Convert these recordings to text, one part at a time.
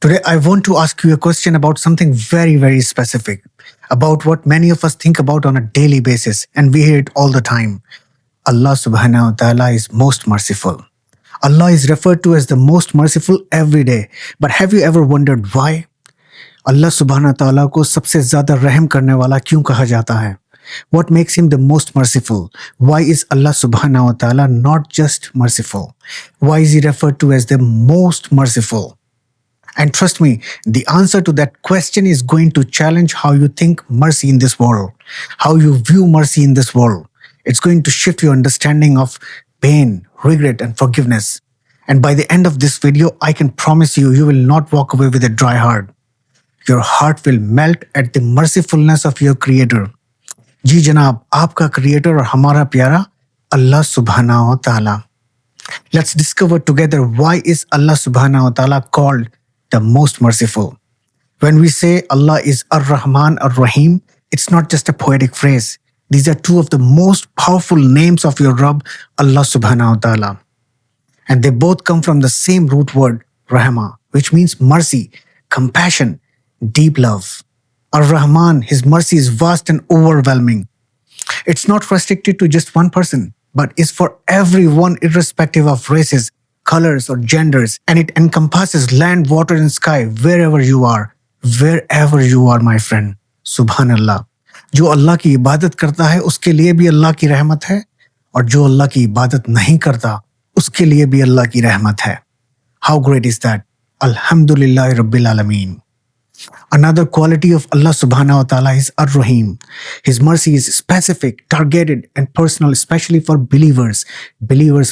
Today, I want to ask you a question about something very, very specific, about what many of us think about on a daily basis, and we hear it all the time. Allah subhanahu wa ta'ala is most merciful. Allah is referred to as the most merciful every day. But have you ever wondered why? Allah subhanahu wa ta'ala को सबसे ज़्यादा रहम करने वाला क्यों कहा जाता है? What makes him the most merciful? Why is Allah subhanahu wa ta'ala not just merciful? Why is he referred to as the most merciful? And trust me, the answer to that question is going to challenge how you think mercy in this world, how you view mercy in this world. It's going to shift your understanding of pain, regret, and forgiveness. And by the end of this video, I can promise you, you will not walk away with a dry heart. Your heart will melt at the mercifulness of your Creator. जी जनाब, आपका Creator और हमारा प्यारा Allah subhanahu wa ta'ala. Let's discover together why is Allah subhanahu wa ta'ala called the most merciful. When we say Allah is Ar-Rahman Ar-Rahim, it's not just a poetic phrase. These are two of the most powerful names of your Rabb, Allah subhanahu wa ta'ala. And they both come from the same root word, Rahma, which means mercy, compassion, deep love. Ar-Rahman, his mercy is vast and overwhelming. It's not restricted to just one person, but is for everyone irrespective of races, colors or genders, and it encompasses land, water and sky wherever you are, my friend. Subhanallah. जो अल्लाह की इबादत करता है उसके लिए भी अल्लाह की रहमत है, और जो अल्लाह की इबादत नहीं करता उसके लिए भी अल्लाह की रहमत है. How great is that? Alhamdulillah Rabbil Alameen. Another quality of Allah subhanahu wa ta'ala is Ar-Rahim. His mercy is specific, targeted, and personal, especially for believers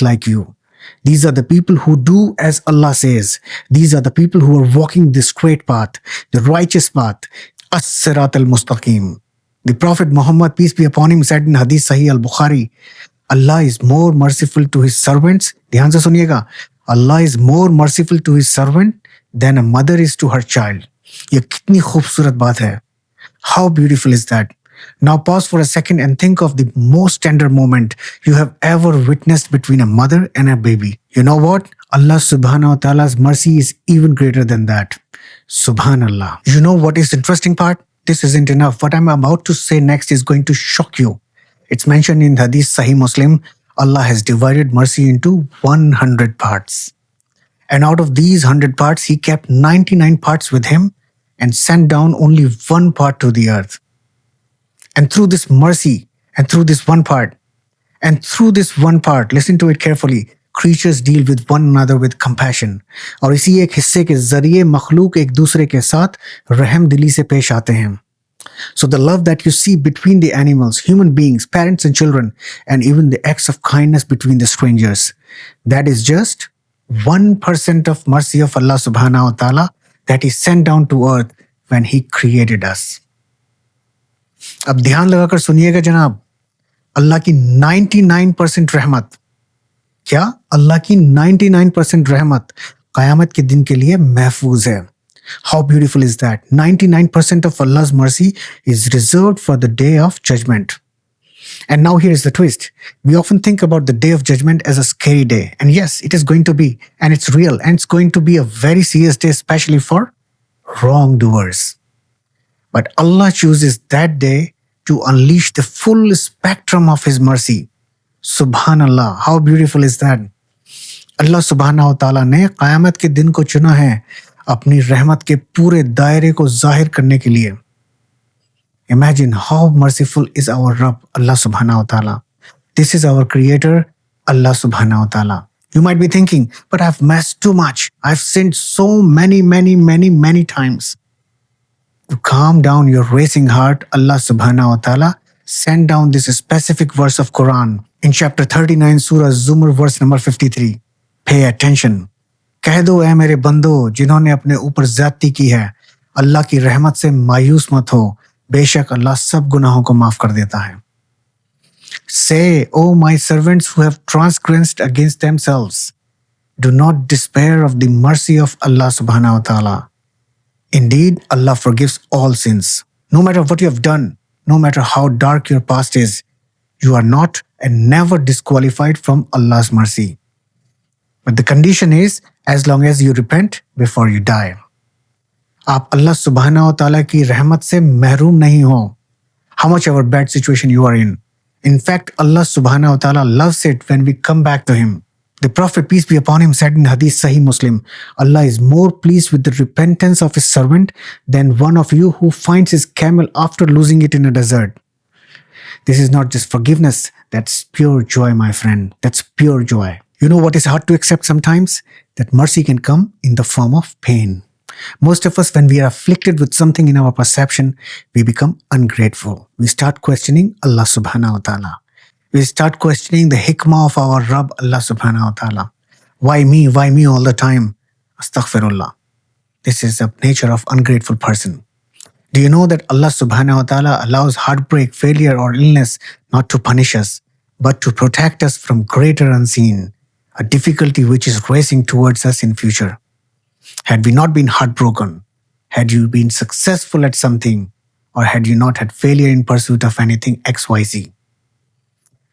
like you. These are the people who do as Allah says. These are the people who are walking the straight path, the righteous path, As-Sirat al-Mustaqim. The Prophet Muhammad, peace be upon him, said in Hadith Sahih al-Bukhari, Allah is more merciful to his servants. ध्यान से सुनिएगा. Allah is more merciful to his servant than a mother is to her child. ये कितनी खूबसूरत बात है. How beautiful is that? Now pause for a second and think of the most tender moment you have ever witnessed between a mother and a baby. You know what? Allah subhanahu wa ta'ala's mercy is even greater than that. Subhanallah. You know what is the interesting part? This isn't enough. What I'm about to say next is going to shock you. It's mentioned in Hadith Sahih Muslim, Allah has divided mercy into 100 parts. And out of these 100 parts, he kept 99 parts with him and sent down only one part to the earth. And through this mercy, and through this one part, listen to it carefully, creatures deal with one another with compassion. और इसी एक हिस्से के जरिए मखलूक एक दूसरे के साथ रहम दिली से पेश आते हैं. So the love that you see between the animals, human beings, parents and children, and even the acts of kindness between the strangers, that is just 1% of mercy of Allah subhanahu wa ta'ala that he sent down to earth when he created us. अब ध्यान लगाकर सुनिएगा जनाब, अल्लाह की 99% रहमत, क्या अल्लाह की 99% रहमत क़यामत के दिन के लिए महफूज है. How beautiful is that? 99% of Allah's mercy is reserved for the day of judgment. And now here is the twist. We often think about the day of judgment as a scary day. And yes, it is going to be. And it's real. And it's going to be a very serious day, especially for wrongdoers. But Allah chooses that day to unleash the full spectrum of His mercy. Subhanallah. How beautiful is that? Allah subhanahu wa ta'ala ने क़यामत के दिन को चुना है अपनी रहमत के पूरे दायरे को जाहिर करने के लिए. Imagine how merciful is our Rabb, Allah subhanahu wa ta'ala. This is our Creator, Allah subhanahu wa ta'ala. You might be thinking, but I've messed too much. I've sinned so many times. To calm down your racing heart, Allah subhanahu wa ta'ala sent down this specific verse of Quran in chapter 39, Surah Zumar, verse number 53. Pay attention. कह दो ऐ मेरे बंदो जिन्होंने अपने ऊपर ज़्यादती की है, अल्लाह की रहमत से मायूस मत हो, बेशक अल्लाह सब गुनाहों को माफ कर देता है. Say, O my servants who have transgressed against themselves, do not despair of the mercy of Allah subhanahu wa ta'ala. Indeed, Allah forgives all sins. No matter what you have done, no matter how dark your past is, you are not and never disqualified from Allah's mercy. But the condition is, as long as you repent before you die. आप अल्लाह सुब्हानहू व तआला की रहमत से महरूम नहीं हो, how much ever bad situation you are in. In fact, Allah subhanahu wa ta'ala loves it when we come back to Him. The Prophet, peace be upon him, said in Hadith Sahih Muslim, Allah is more pleased with the repentance of His servant than one of you who finds his camel after losing it in a desert. This is not just forgiveness, that's pure joy, my friend. That's pure joy. You know what is hard to accept sometimes? That mercy can come in the form of pain. Most of us, when we are afflicted with something in our perception, we become ungrateful. We start questioning Allah subhanahu wa ta'ala. We start questioning the hikmah of our Rabb, Allah subhanahu wa ta'ala. Why me? Why me all the time? Astaghfirullah. This is the nature of ungrateful person. Do you know that Allah subhanahu wa ta'ala allows heartbreak, failure or illness not to punish us, but to protect us from greater unseen, a difficulty which is racing towards us in future? Had we not been heartbroken, had you been successful at something, or had you not had failure in pursuit of anything XYZ?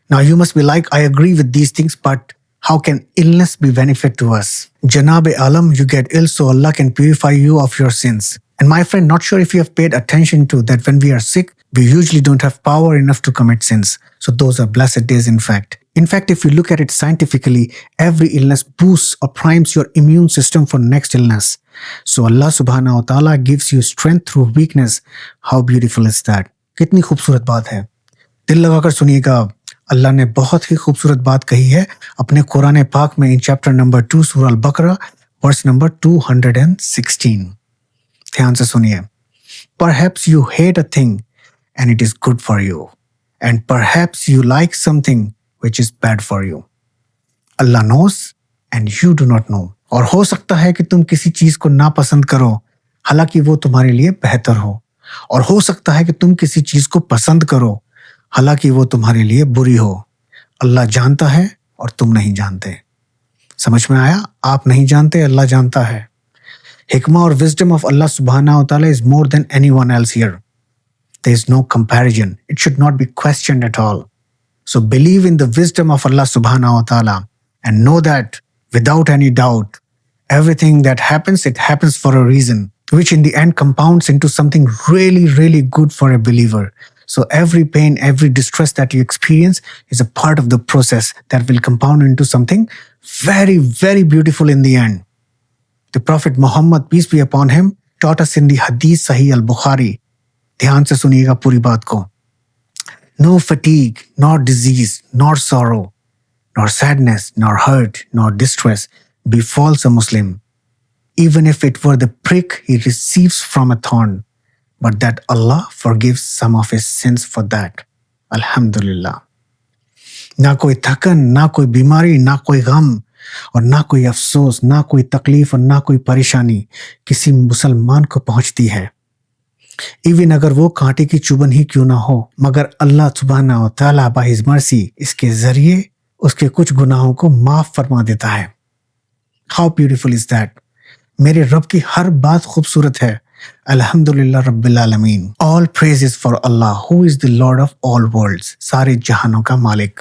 Now you must be like, I agree with these things, but how can illness be benefit to us? Janab-e-Alam, you get ill so Allah can purify you of your sins. And my friend, not sure if you have paid attention to that when we are sick, we usually don't have power enough to commit sins. So those are blessed days in fact. In fact, if you look at it scientifically, every illness boosts or primes your immune system for next illness. So Allah subhanahu wa ta'ala gives you strength through weakness. How beautiful is that? कितनी खूबसूरत बात है. दिल लगाकर सुनिएगा. अल्लाह ने बहुत ही खूबसूरत बात कही है अपने कुरान पाक में इन चैप्टर नंबर 2 सूरह अल-बकरा वर्स नंबर 216. ध्यान से सुनिए. Perhaps you hate a thing and it is good for you. And perhaps you like something which is bad for you. Allah knows and you do not know. और हो सकता है कि तुम किसी चीज को नापसंद करो हालांकि वो तुम्हारे लिए बेहतर हो, और हो सकता है कि तुम किसी चीज को पसंद करो हालांकि वो तुम्हारे लिए बुरी हो. अल्लाह जानता है और तुम नहीं जानते. समझ में आया? आप नहीं जानते, अल्लाह जानता है. हिकमा और विजडम ऑफ अल्लाह सुब्हानहू व तआला is more than anyone else here. There is no comparison. It should not be questioned at all. So believe in the wisdom of Allah subhanahu wa ta'ala and know that without any doubt, everything that happens, it happens for a reason, which in the end compounds into something really, really good for a believer. So every pain, every distress that you experience is a part of the process that will compound into something very, very beautiful in the end. The Prophet Muhammad, peace be upon him, taught us in the Hadith Sahih al-Bukhari. ध्यान से सुनिएगा पूरी बात को. No fatigue, nor disease, nor sorrow, nor sadness, nor hurt, nor distress befalls a Muslim, even if it were the prick he receives from a thorn, but that Allah forgives some of his sins for that. Alhamdulillah. ना कोई थकन, ना कोई बीमारी, ना कोई गम और ना कोई अफसोस, ना कोई तकलीफ और ना कोई परेशानी किसी मुसलमान को पहुंचती है, इवन अगर वो कांटे की चुभन ही क्यों ना हो, मगर अल्लाह सुब्हानहू व तआला बाय हिज मर्सी इसके जरिए उसके कुछ गुनाहों को माफ फरमा देता है. How beautiful is that. मेरे रब की हर बात खूबसूरत है. अल्हम्दुलिल्लाह रब्बिल आलमीन. All praise is for Allah who is the lord of all worlds. सारे जहानों का मालिक.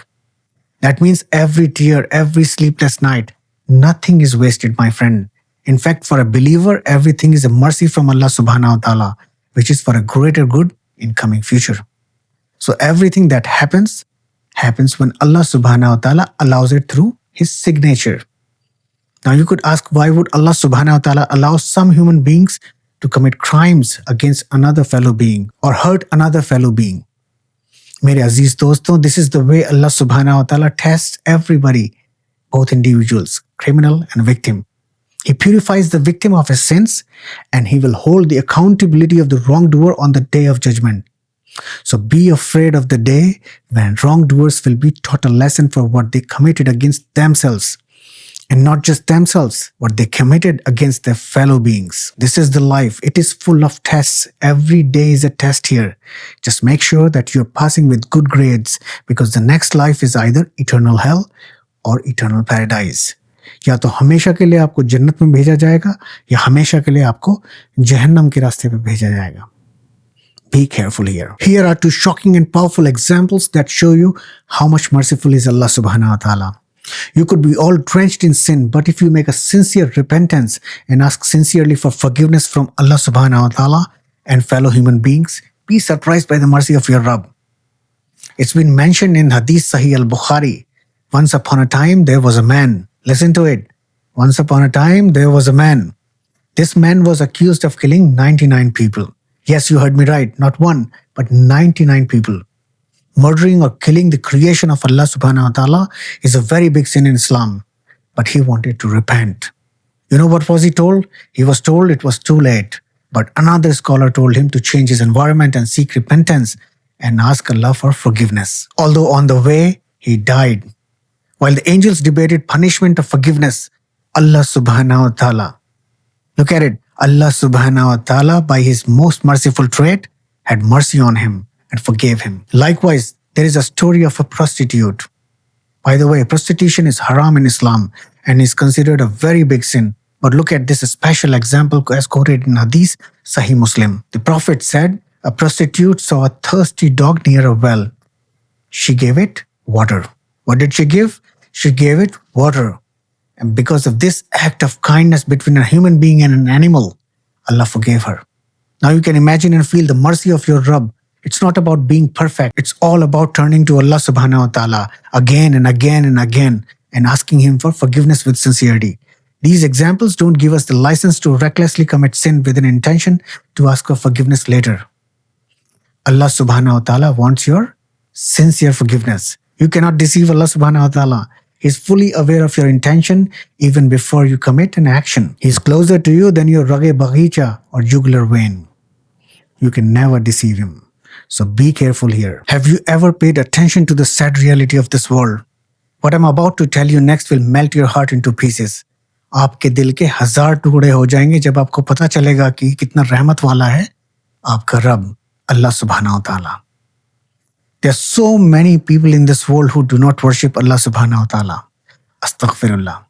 That means every tear, every sleepless night, nothing is wasted my friend. In fact, for a believer, everything is a mercy from Allah subhanahu wa ta'ala, which is for a greater good in coming future. So everything that happens when Allah subhanahu wa ta'ala allows it through his signature. Now you could ask, why would Allah subhanahu wa ta'ala allow some human beings to commit crimes against another fellow being or hurt another fellow being? मेरे अजीज दोस्तों, this is the way Allah subhanahu wa ta'ala tests everybody, both individuals, criminal and victim. He purifies the victim of his sins and he will hold the accountability of the wrongdoer on the day of judgment. So be afraid of the day when wrongdoers will be taught a lesson for what they committed against themselves. And not just themselves, what they committed against their fellow beings. This is the life. It is full of tests. Every day is a test here. Just make sure that you're passing with good grades because the next life is either eternal hell or eternal paradise. या तो हमेशा के लिए आपको जन्नत में भेजा जाएगा या हमेशा के लिए आपको जहन्नम के रास्ते पे भेजा जाएगा. Be careful here. Here are two shocking and powerful examples that show you how much merciful is Allah subhanahu wa ta'ala. You could be all drenched in sin, but if you make a sincere repentance and ask sincerely for forgiveness from Allah subhanahu wa ta'ala and fellow human beings, be surprised by the mercy of your Rabb. It's been mentioned in Hadith Sahih al-Bukhari. Once upon a time, there was a man. Listen to it. Once upon a time, there was a man. This man was accused of killing 99 people. Yes, you heard me right. Not one, but 99 people. Murdering or killing the creation of Allah subhanahu wa ta'ala is a very big sin in Islam. But he wanted to repent. You know what was he told? He was told it was too late. But another scholar told him to change his environment and seek repentance and ask Allah for forgiveness. Although on the way, he died. While the angels debated punishment or forgiveness, Allah subhanahu wa ta'ala, look at it, Allah subhanahu wa ta'ala, by his most merciful trait, had mercy on him and forgave him. Likewise, there is a story of a prostitute. By the way, prostitution is haram in Islam and is considered a very big sin. But look at this special example as quoted in Hadith Sahih Muslim. The Prophet said, a prostitute saw a thirsty dog near a well. She gave it water. What did she give? She gave it water. And because of this act of kindness between a human being and an animal, Allah forgave her. Now you can imagine and feel the mercy of your Rabb. It's not about being perfect. It's all about turning to Allah subhanahu wa ta'ala again and again and again and asking Him for forgiveness with sincerity. These examples don't give us the license to recklessly commit sin with an intention to ask for forgiveness later. Allah subhanahu wa ta'ala wants your sincere forgiveness. You cannot deceive Allah subhanahu wa ta'ala. He is fully aware of your intention even before you commit an action. He is closer to you than your rage baghicha or jugular vein. You can never deceive Him. So be careful here. Have you ever paid attention to the sad reality of this world? What I'm about to tell you next will melt your heart into pieces. आपके दिल के 1000 टुकड़े हो जाएंगे जब आपको पता चलेगा कि कितना रहमत वाला है आपका रब Allah subhanahu wa ta'ala. There are so many people in this world who do not worship Allah subhanahu wa ta'ala. Astaghfirullah.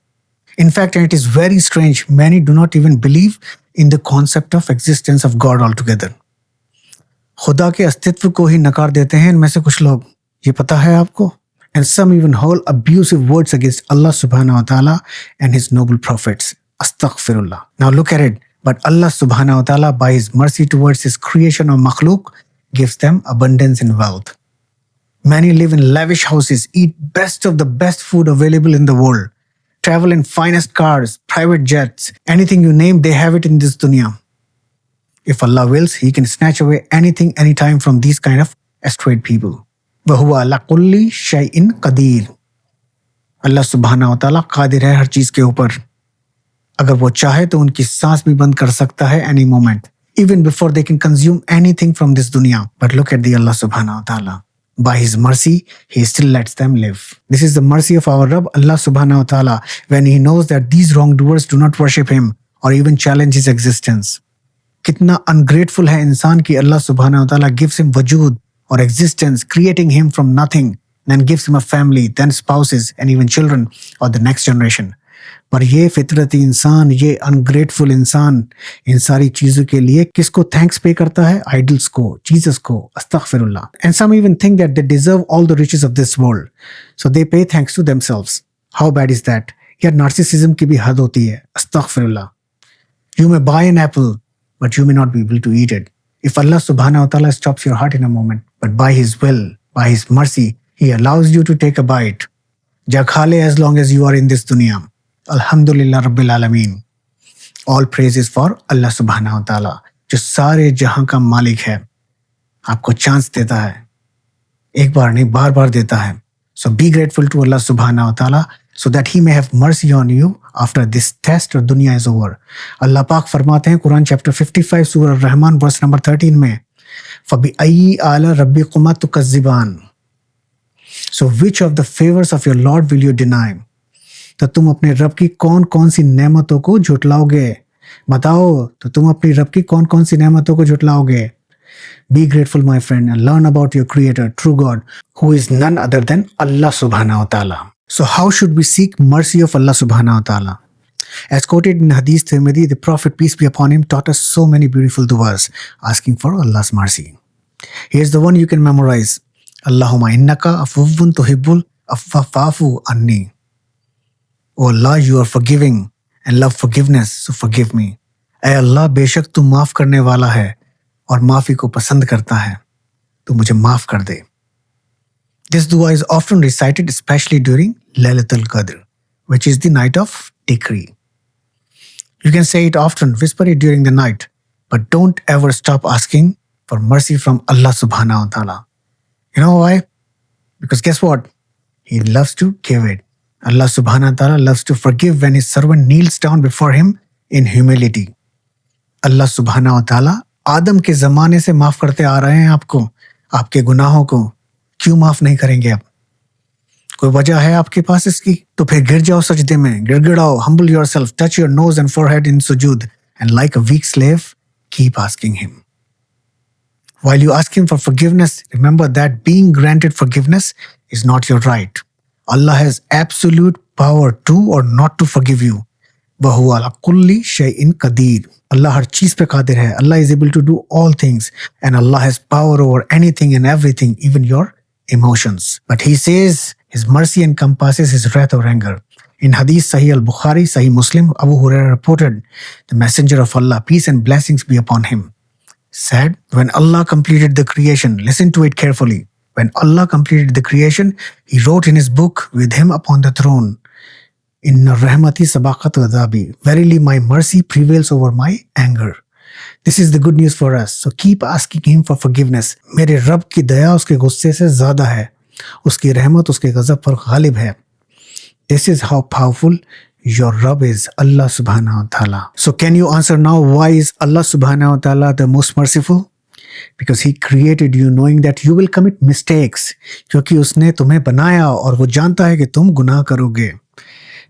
In fact, and it is very strange, many do not even believe in the concept of existence of God altogether. खुदा के अस्तित्व को ही नकार देते हैं इनमें से कुछ लोग. ये पता है आपको? And some even hold abusive words against Allah subhanahu wa ta'ala and His noble prophets. Astaghfirullah. Now look at it. But Allah subhanahu wa ta'ala, by His mercy towards His creation of makhluk, gives them abundance in wealth. Many live in lavish houses, eat best of the best food available in the world, travel in finest cars, private jets, anything you name, they have it in this dunya. If Allah wills, He can snatch away anything, anytime from these kind of astray people. وَهُوَ عَلَى كُلِّ شَيْءٍ قَدِيرٌ. Allah subhanahu wa ta'ala qadir hai har cheez ke upar. अगर वो चाहे तो उनकी सांस भी बंद कर सकता है any moment, even before they can consume anything from this dunya. But look at the Allah subhanahu wa ta'ala. By His mercy, He still lets them live. This is the mercy of our Rabb, Allah subhanahu wa ta'ala, when He knows that these wrongdoers do not worship Him or even challenge His existence. कितना ungrateful है इंसान कि Allah subhanahu wa ta'ala gives him wajud or existence, creating him from nothing, then gives him a family, then spouses and even children or the next generation. पर ये फितरती इंसान, ये ungrateful इंसान इन सारी चीजों के लिए किसको थैंक्स पे करता है? आइडल्स को, जीसस को. अस्तगफिरुल्लाह. And some even think that they deserve all the riches of this world, so they pay thanks to themselves. How bad is that? यार नार्सिसिज्म की भी हद होती है. अस्तगफिरुल्लाह. You may buy an apple but you may not be able to eat it. If Allah subhanahu wa ta'ala stops your heart in a moment, but by His will, by His mercy, He allows you to take a bite. Ja kha le as long as you are in this dunya. Alhamdulillah Rabbil Alameen. All praise is for Allah subhanahu wa ta'ala, जो सारे जहां का मालिक है. आपको chance देता है, एक बार नहीं बार बार देता है. So be grateful to Allah subhanahu wa ta'ala so that He may have mercy on you after this test or dunya is over. Allah Pak फरमाते हैं कुरान चैप्टर 55 सूरह रहमान वर्स नंबर 13 में, فَبِأَيِّ آلَ رَبِّكُمَا تُكَذِّبَانِ. So which of the favors of your Lord will you deny? तो तुम अपने रब की कौन कौन सी नेमतों को झुटलाओगे? बताओ, तो तुम अपनी रब की कौन कौन सी नेमतों को झुटलाओगे? Be grateful, my friend, and learn about your Creator, true God, who is none other than Allah subhanahu wa ta'ala. So how should we seek mercy of Allah subhanahu wa ta'ala? As quoted in Hadith Tirmidhi, the Prophet, peace be upon him, taught us so many beautiful du'as asking for Allah's mercy. Here's the one you can memorize. Allahumma innaka afuwwun tuhibbul afwa fa'fu anni. O Allah, you are forgiving and love forgiveness, so forgive me. ऐ अल्लाह, बेशक तू माफ करने वाला है और माफी को पसंद करता है, तो मुझे माफ कर दे. This dua is often recited especially during Laylatul Qadr, which is the night of decree. You can say it often, whisper it during the night, but don't ever stop asking for mercy from Allah subhanahu wa ta'ala. You know why? Because guess what? He loves to give it. Allah subhanahu wa ta'ala loves to forgive when his servant kneels down before him in humility. Allah subhanahu wa ta'ala आदम के जमाने से माफ करते आ रहे हैं आपको, आपके गुनाहों को. क्यों माफ नहीं करेंगे आप? कोई वजह है आपके पास इसकी? तो फिर गिर जाओ सजदे में, गिड़गिड़ाओ, humble yourself, touch your nose and forehead in sujood, and like a weak slave, keep asking him. While you ask him for forgiveness, remember that being granted forgiveness is not your right. Allah has absolute power to or not to forgive you. वहुवा अला कुल्ली शैइन Qadeer. Allah हर चीज पे कादिर है. Allah is able to do all things, and Allah has power over anything and everything, even your emotions. But He says His mercy encompasses His wrath or anger. In Hadith Sahih al-Bukhari, Sahih Muslim, Abu Hurairah reported, the Messenger of Allah, peace and blessings be upon him, said, when Allah completed the creation, listen to it carefully. When Allah completed the creation, He wrote in His book with Him upon the throne, Inna rahmati sabaqat ghadabi. Verily my mercy prevails over my anger. This is the good news for us. So keep asking Him for forgiveness. मेरे रब की दया उसके गुस्से से ज़्यादा है. उसकी रहमत उसके गज़ब पर गालिब है. This is how powerful your Rabb is, Allah subhanahu wa ta'ala. So can you answer now, why is Allah subhanahu wa ta'ala the most merciful? Because He created you knowing that you will commit mistakes. क्योंकि उसने तुम्हें बनाया और वो जानता है कि तुम गुनाह करोगे.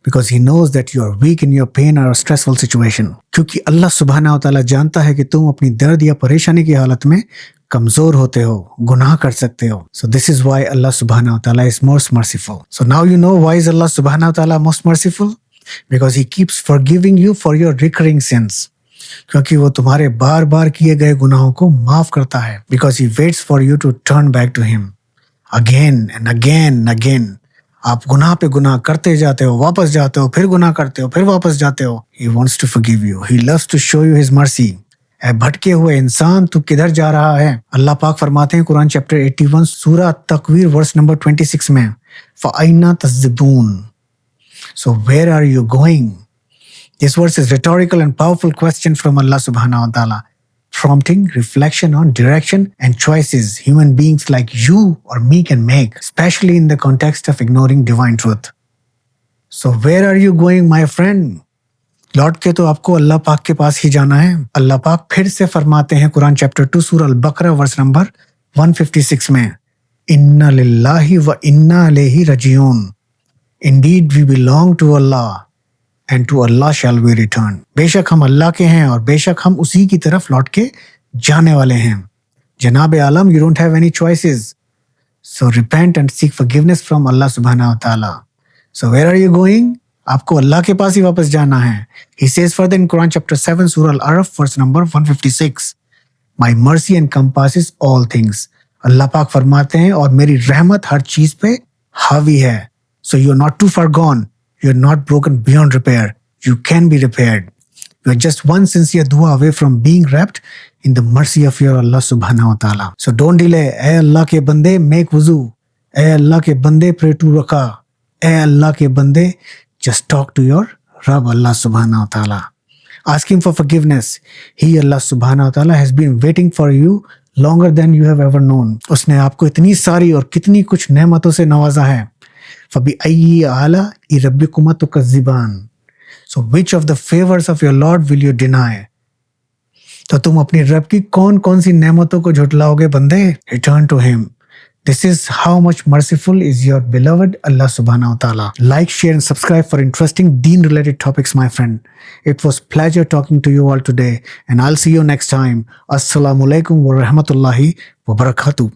Because He knows that you are weak in your pain or a stressful situation. क्योंकि अल्लाह सुबहाना व तआला जानता है कि तुम अपनी दर्द या परेशानी की हालत में कमजोर होते हो, गुनाह कर सकते हो. So this is why Allah subhanahu wa ta'ala is most merciful. So now you know why is Allah subhanahu wa ta'ala most merciful? Because He keeps forgiving you for your recurring sins. क्योंकि वो तुम्हारे बार बार किए गए गुनाहों को माफ करता है. Because He waits for you to turn back to Him again and again and again. आप गुनाह पे गुनाह करते जाते हो, वापस जाते हो, फिर गुनाह करते हो, फिर वापस जाते हो. He wants to forgive you. He loves to show you His mercy. ऐ भटके हुए इंसान, तू किधर जा रहा है? अल्लाह पाक फरमाते हैं कुरान चैप्टर 81 सूरा तकवीर वर्स नंबर 26 में, फ़अयना तज़िबून. So where are you going? This verse is rhetorical and powerful question from Allah subhanahu wa ta'ala, prompting reflection on direction and choices human beings like you or me can make, especially in the context of ignoring divine truth. So where are you going, my friend? लौट के तो आपको अल्लाह पाक के पास ही जाना है. अल्लाह पाक फिर से फरमाते हैं कुरान चैप्टर 2 सूरह अल-बकरा वर्स नंबर 156 में, इन्ना लिल्लाहि व इन्ना इलैहि राजिऊन. Indeed we belong to Allah and to Allah shall we return. बेशक हम अल्लाह के हैं और बेशक हम उसी की तरफ लौट के जाने वाले हैं. जनाब आलम, you don't have any choices. So repent and seek forgiveness from Allah subhanahu wa ta'ala. So where are you going? आपको अल्लाह के पास ही वापस जाना है. He says further in Quran chapter 7 surah Al-Araf verse number 156, My mercy encompasses all things. अल्लाह पाक फरमाते हैं और मेरी रहमत हर चीज पे हावी है. So you're not too far gone. You're not broken beyond repair. You can be repaired. You're just one sincere dua away from being wrapped in the mercy of your Allah subhanahu wa ta'ala. So don't delay. ऐ अल्लाह के बंदे, make wuzu. ऐ अल्लाह के बंदे, pray to रका. ऐ अल्लाह के बंदे, just talk to your Rabb Allah subhanahu wa ta'ala. Ask Him for forgiveness. He, Allah subhanahu wa ta'ala, has been waiting for you longer than you have ever known. उसने आपको इतनी सारी और कितनी कुछ नेमतों से नवाजा है. فَبِأَيِّ آلَاءِ رَبِّكُمَا تُكَذِّبَانِ. So which of the favors of your Lord will you deny? तो तुम अपनी रब की कौन कौन सी नेमतों को झुटलाओगे बंदे? Return to Him. This is how much merciful is your beloved Allah subhanahu wa ta'ala. Like, share and subscribe for interesting deen related topics, my friend. It was pleasure talking to you all today, and I'll see you next time. Assalamu alaikum wa rahmatullahi wa barakatuh.